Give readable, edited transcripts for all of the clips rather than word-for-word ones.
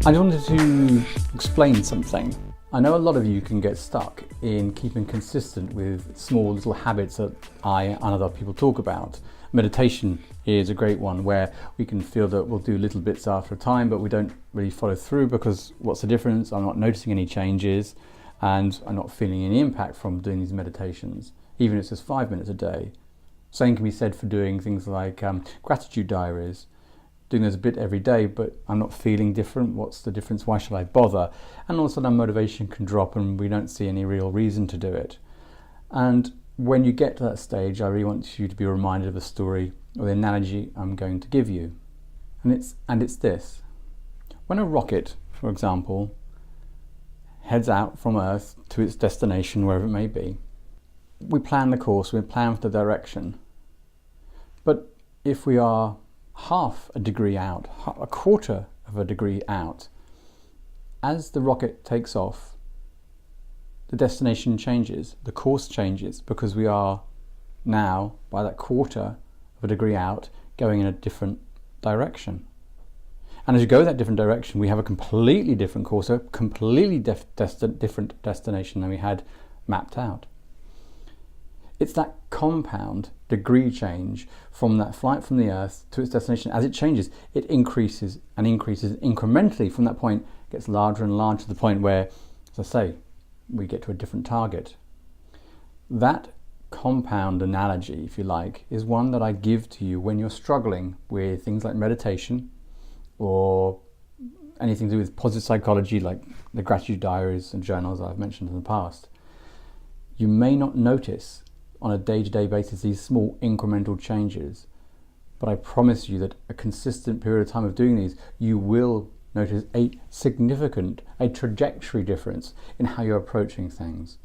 I wanted to explain something. I know a lot of you can get stuck in keeping consistent with small little habits that I and other people talk about. Meditation is a great one where we can feel that we'll do little bits after a time, but we don't really follow through because what's the difference? I'm not noticing any changes and I'm not feeling any impact from doing these meditations, even if it's just 5 minutes a day. Same can be said for doing things like gratitude diaries. Doing this a bit every day, but I'm not feeling different. What's the difference? Why should I bother? And all of a sudden our motivation can drop and we don't see any real reason to do it. And when you get to that stage, I really want you to be reminded of the story or the analogy I'm going to give you. And it's this. When a rocket, for example, heads out from Earth to its destination, wherever it may be, we plan the course, we plan for the direction. But if we are half a degree out, a quarter of a degree out, as the rocket takes off, the destination changes, the course changes, because we are now, by that quarter of a degree out, going in a different direction. And as you go that different direction, we have a completely different course, a completely different destination than we had mapped out. It's that compound degree change from that flight from the Earth to its destination. As it changes, it increases and increases incrementally. From that point, it gets larger and larger to the point where, as I say, we get to a different target. That compound analogy, if you like, is one that I give to you when you're struggling with things like meditation or anything to do with positive psychology, like the gratitude diaries and journals I've mentioned in the past. You may not notice on a day-to-day basis these small incremental changes, but I promise you that a consistent period of time of doing these, you will notice a significant, a trajectory difference in how you're approaching things.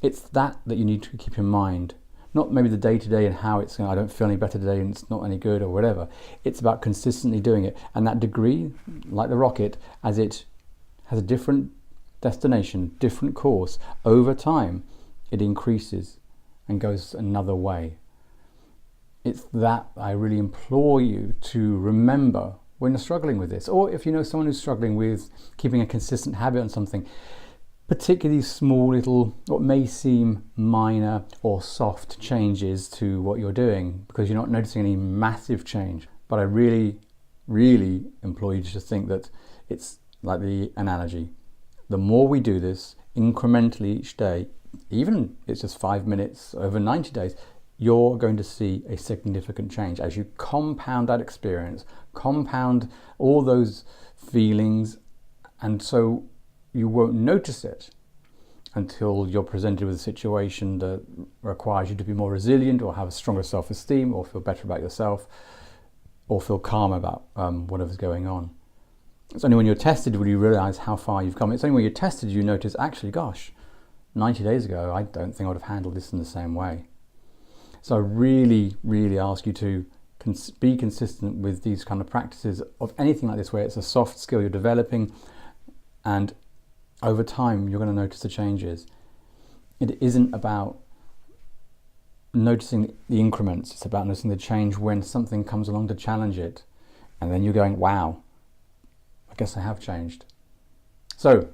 It's that you need to keep in mind, not maybe the day-to-day and how it's, I don't feel any better today and it's not any good or whatever. It's about consistently doing it, and that degree, like the rocket, as it has a different destination, different course, over time it increases and goes another way. It's that I really implore you to remember when you're struggling with this, or if you know someone who's struggling with keeping a consistent habit on something, particularly small little, what may seem minor or soft changes to what you're doing because you're not noticing any massive change. But I really, really implore you to just think that it's like the analogy. The more we do this incrementally each day, even if it's just 5 minutes over 90 days, you're going to see a significant change as you compound that experience, compound all those feelings, and so you won't notice it until you're presented with a situation that requires you to be more resilient or have a stronger self-esteem or feel better about yourself or feel calm about whatever's going on. It's only when you're tested will you realize how far you've come. It's only when you're tested you notice, actually, gosh, 90 days ago, I don't think I would have handled this in the same way. So I really, really ask you to be consistent with these kind of practices of anything like this, where it's a soft skill you're developing, and over time, you're going to notice the changes. It isn't about noticing the increments. It's about noticing the change when something comes along to challenge it. And then you're going, wow, I guess I have changed. So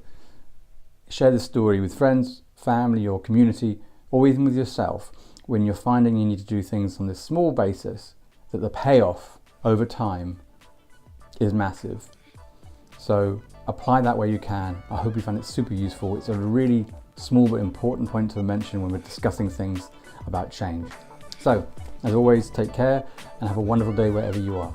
share this story with friends, family or community, or even with yourself when you're finding you need to do things on this small basis, that the payoff over time is massive. So apply that where you can. I hope you found it super useful. It's a really small but important point to mention when we're discussing things about change. So, as always, take care and have a wonderful day wherever you are.